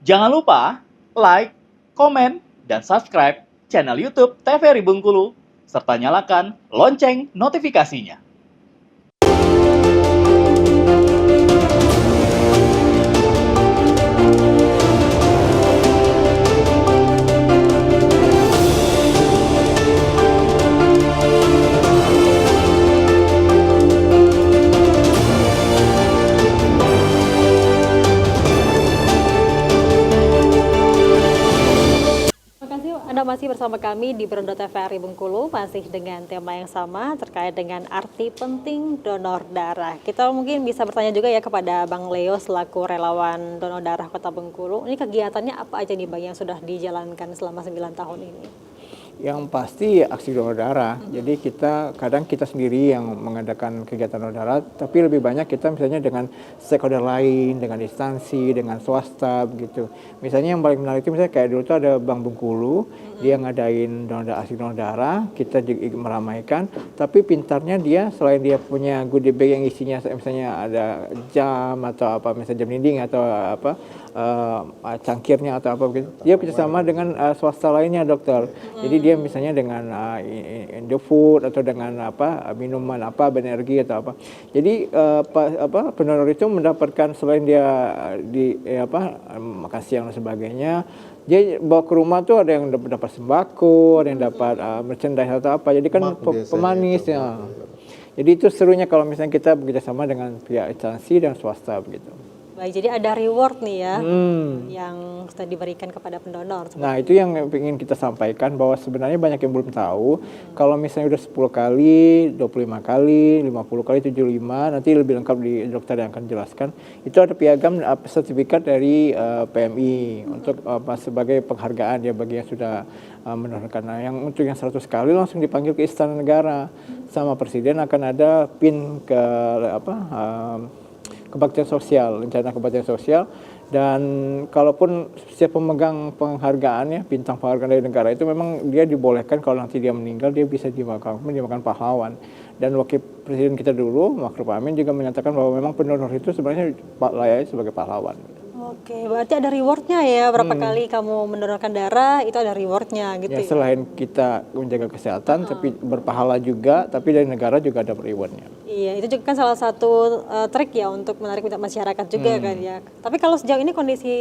Jangan lupa like, komen, dan subscribe channel YouTube TVRI Bengkulu, serta nyalakan lonceng notifikasinya. Anda masih bersama kami di Beranda TVRI Bengkulu, masih dengan tema yang sama terkait dengan arti penting donor darah. Kita mungkin bisa bertanya juga ya kepada Bang Leo selaku relawan donor darah Kota Bengkulu. Ini kegiatannya apa aja nih Bang yang sudah dijalankan selama 9 tahun ini? Yang pasti aksi donor darah. Jadi kadang kita sendiri yang mengadakan kegiatan donor darah, tapi lebih banyak kita misalnya dengan stakeholder lain, dengan instansi, dengan swasta begitu. Misalnya yang paling menarik itu misalnya kayak dulu tuh ada Bank Bengkulu, dia ngadain aksi donor darah, kita juga meramaikan, tapi pintarnya dia selain dia punya goodie bag yang isinya misalnya ada jam atau apa, misalnya jam dinding atau apa, cangkirnya atau apa begitu. Dia bekerjasama dengan swasta lainnya, dokter. Jadi dia misalnya dengan Indofood atau dengan apa minuman apa benergi atau apa. Jadi pendonor itu mendapatkan selain dia makan siang dan sebagainya, dia bawa ke rumah tuh ada yang dapat sembako, ada yang dapat merchandise atau apa. Jadi kan pemanis ya. Jadi itu serunya kalau misalnya kita bekerjasama dengan pihak instansi dan swasta begitu. Baik, jadi ada reward nih ya yang sudah diberikan kepada pendonor. Nah itu yang ingin kita sampaikan, bahwa sebenarnya banyak yang belum tahu. Kalau misalnya udah 10 kali, 25 kali, 50 kali, 75, nanti lebih lengkap di dokter yang akan jelaskan. Itu ada piagam sertifikat dari PMI untuk sebagai penghargaan ya bagi yang sudah mendonorkan. Nah yang untuk yang 100 kali langsung dipanggil ke Istana Negara sama Presiden, akan ada PIN ke kebaktian sosial, rencana kebaktian sosial. Dan kalaupun setiap pemegang penghargaan bintang penghargaan dari negara itu memang dia dibolehkan kalau nanti dia meninggal dia bisa dimakamkan pahlawan. Dan wakil presiden kita dulu, Ma'ruf Amin, juga menyatakan bahwa memang pendonor itu sebenarnya layak sebagai pahlawan. Oke, berarti ada rewardnya ya, berapa kali kamu mendonorkan darah itu ada rewardnya gitu ya? Selain kita menjaga kesehatan, tapi berpahala juga, tapi dari negara juga ada rewardnya. Iya, itu juga kan salah satu trik ya untuk menarik minat masyarakat juga kan ya. Tapi kalau sejauh ini kondisi,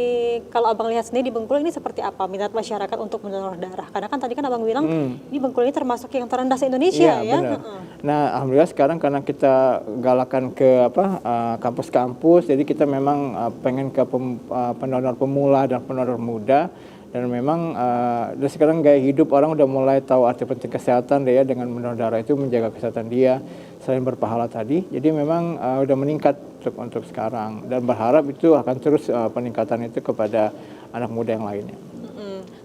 kalau Abang lihat sendiri di Bengkulu ini seperti apa minat masyarakat untuk mendonor darah? Karena kan tadi kan Abang bilang ini Bengkulu ini termasuk yang terendah se-Indonesia ya. Benar. Nah, alhamdulillah sekarang karena kita galakan ke kampus-kampus, jadi kita memang pengen ke pendonor pemula dan pendonor muda. Dan memang dan sekarang gaya hidup orang udah mulai tahu arti penting kesehatan deh ya, dengan mendonor darah itu menjaga kesehatan dia selain berpahala tadi. Jadi memang udah meningkat untuk sekarang, dan berharap itu akan terus peningkatan itu kepada anak muda yang lainnya.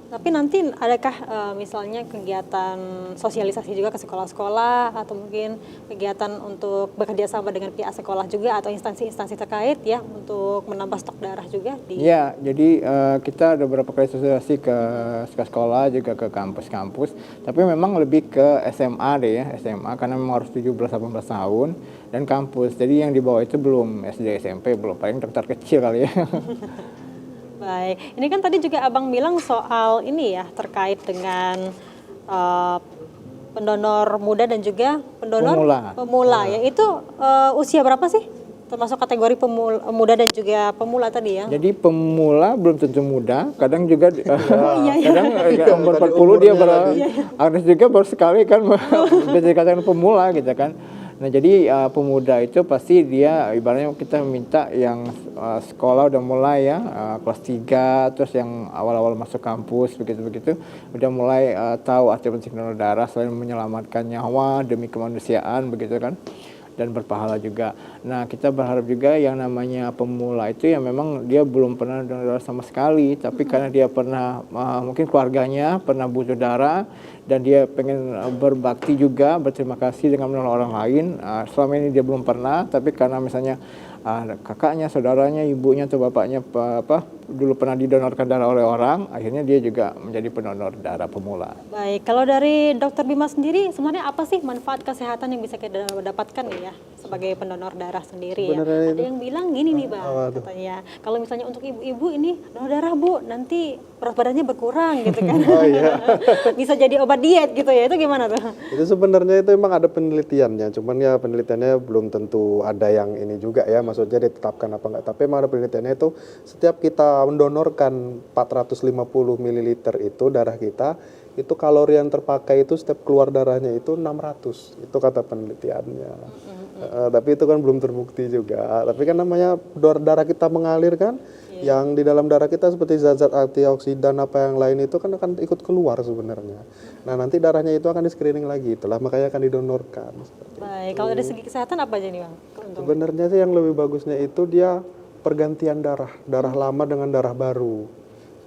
Tapi nanti adakah misalnya kegiatan sosialisasi juga ke sekolah-sekolah atau mungkin kegiatan untuk bekerja sama dengan pihak sekolah juga atau instansi-instansi terkait ya untuk menambah stok darah juga di? Ya, jadi kita ada beberapa kali sosialisasi ke sekolah juga ke kampus-kampus, tapi memang lebih ke SMA deh ya, SMA karena memang harus 17-18 tahun, dan kampus. Jadi yang di bawah itu belum, SD SMP belum, paling daftar kecil kali ya. Baik, ini kan tadi juga Abang bilang soal ini ya terkait dengan pendonor muda dan juga pendonor pemula. Ya itu usia berapa sih? Termasuk kategori muda dan juga pemula tadi ya? Jadi pemula belum tentu muda, kadang juga kadang umur 40 dia Agnes juga baru sekali kan bisa dikatakan pemula gitu kan. Nah jadi pemuda itu pasti dia ibaratnya kita minta yang sekolah udah mulai ya, kelas 3, terus yang awal-awal masuk kampus begitu-begitu udah mulai tahu arti penting donor darah selain menyelamatkan nyawa demi kemanusiaan begitu kan, dan berpahala juga. Nah kita berharap juga yang namanya pemula itu yang memang dia belum pernah donor darah sama sekali, tapi karena dia pernah mungkin keluarganya pernah butuh darah dan dia pengen berbakti juga, berterima kasih dengan menolong orang lain. Selama ini dia belum pernah, tapi karena misalnya kakaknya, saudaranya, ibunya atau bapaknya dulu pernah didonorkan darah oleh orang, akhirnya dia juga menjadi pendonor darah pemula. Baik, kalau dari Dokter Bima sendiri, sebenarnya apa sih manfaat kesehatan yang bisa kita dapatkan nih ya sebagai pendonor darah sendiri ya? Sebenarnya Ada yang bilang gini nih Bang, katanya kalau misalnya untuk ibu-ibu ini donor darah Bu, nanti berat badannya berkurang gitu kan? Oh iya. Bisa jadi obat diet gitu ya, itu gimana tuh? Itu sebenarnya itu emang ada penelitiannya, cuman ya penelitiannya belum tentu ada yang ini juga ya, maksudnya ditetapkan apa enggak. Tapi emang ada penelitiannya itu setiap kita mendonorkan 450 ml itu darah kita, itu kalori yang terpakai itu setiap keluar darahnya itu 600. Itu kata penelitiannya. Tapi itu kan belum terbukti juga. Tapi kan namanya darah kita mengalir kan, yang di dalam darah kita seperti zat-zat antioksidan apa yang lain itu kan akan ikut keluar sebenarnya. Nah nanti darahnya itu akan di screening lagi, itulah makanya akan didonorkan. Baik, kalau dari segi kesehatan apa aja nih Bang? Sebenarnya sih yang lebih bagusnya itu dia pergantian darah lama dengan darah baru,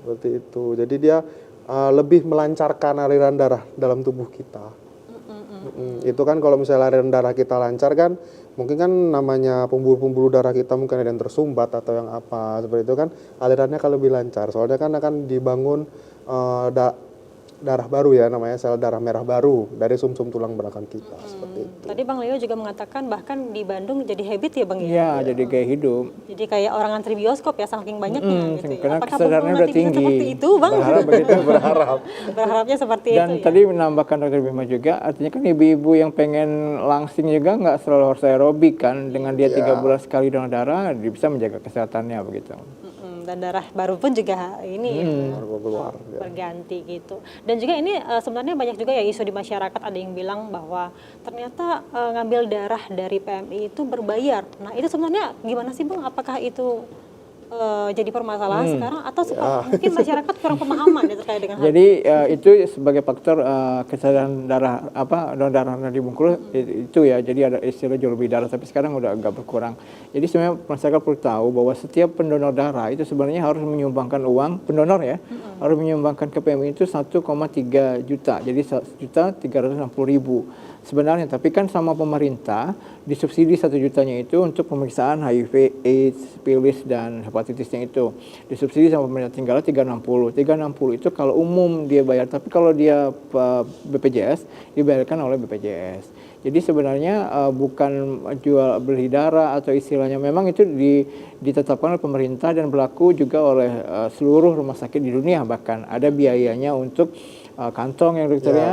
seperti itu. Jadi dia lebih melancarkan aliran darah dalam tubuh kita. Itu kan kalau misalnya aliran darah kita lancar kan, mungkin kan namanya pembuluh-pembuluh darah kita mungkin ada yang tersumbat atau yang apa, seperti itu kan alirannya akan lebih lancar. Soalnya kan akan dibangun darah baru ya, namanya sel darah merah baru dari sumsum tulang belakang kita, seperti itu. Tadi Bang Leo juga mengatakan bahkan di Bandung jadi habit ya Bang ya? Iya, jadi gaya hidup. Jadi kayak orang antri bioskop ya, saking banyaknya gitu ya. Karena Apakah kesadarannya betul udah nanti bisa tinggi. seperti itu Bang? Berharap begitu. Berharapnya seperti Dan itu ya. tadi menambahkan Dokter Bima juga, artinya kan ibu-ibu yang pengen langsing juga nggak selalu harus aerobik kan, dengan dia 3 bulan sekali donor darah, dia bisa menjaga kesehatannya begitu. Dan darah baru pun juga ini Baru keluar, ya. berganti gitu. Dan juga ini sebenarnya banyak juga ya isu di masyarakat, ada yang bilang bahwa ternyata ngambil darah dari PMI itu berbayar. Nah itu sebenarnya gimana sih Bang? Apakah itu jadi permasalahan sekarang atau mungkin masyarakat kurang pemahaman ya terkait dengan hal Jadi itu sebagai faktor kesadaran darah donor darah di Bengkulu itu ya. Jadi ada istilah jual beli darah, tapi sekarang udah agak berkurang. Jadi sebenarnya masyarakat perlu tahu bahwa setiap pendonor darah itu sebenarnya harus menyumbangkan uang, pendonor ya, harus menyumbangkan ke PMI itu 1,3 juta. Jadi 1.360.000 sebenarnya, tapi kan sama pemerintah disubsidi 1 jutanya itu untuk pemeriksaan HIV, AIDS, PILIS dan hepatitisnya itu disubsidi sama pemerintah, tinggal 360 itu kalau umum dia bayar, tapi kalau dia BPJS dibayarkan oleh BPJS. Jadi sebenarnya bukan jual beli darah atau istilahnya, memang itu ditetapkan oleh pemerintah dan berlaku juga oleh seluruh rumah sakit di dunia, bahkan ada biayanya untuk kantong yang dokternya,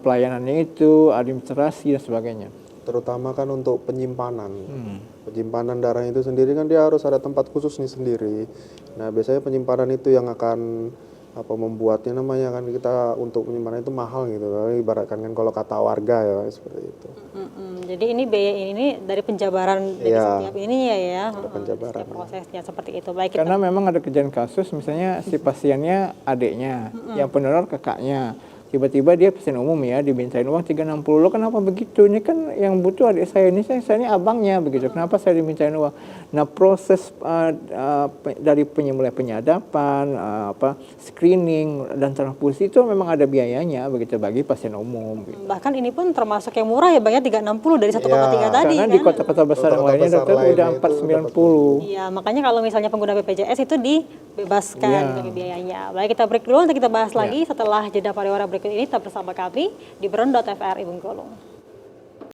pelayanannya itu, administrasi dan sebagainya. Terutama kan untuk penyimpanan. Penyimpanan darah itu sendiri kan dia harus ada tempat khusus nih sendiri. Nah biasanya penyimpanan itu yang akan membuatnya namanya kan kita untuk penyimpanan itu mahal gitu. Ibaratkan kan kalau kata warga ya seperti itu. Jadi ini biaya ini dari penjabaran dari setiap ini ya, penjabaran. setiap prosesnya seperti itu. Baik, Karena memang ada kejadian kasus, misalnya si pasiennya adiknya, yang pendonor kakaknya. Tiba-tiba dia pasien umum ya, dimintain uang 360. Lo kenapa begitu? Ini kan yang butuh adik saya, saya ini abangnya begitu. Kenapa saya dimintain uang? Nah proses dari mulai penyadapan, screening dan transfusi itu memang ada biayanya begitu bagi pasien umum. Gitu. Bahkan ini pun termasuk yang murah ya Bang ya, 360 dari 1,3 tadi karena kan. di kota-kota besar yang lainnya dokter udah 490. Iya, makanya kalau misalnya pengguna BPJS itu dibebaskan dari biayanya. Baik, kita break dulu, nanti kita bahas lagi setelah jeda pariwara berikut ini. Tetap bersama kami di Berondot TVRI Bengkulu.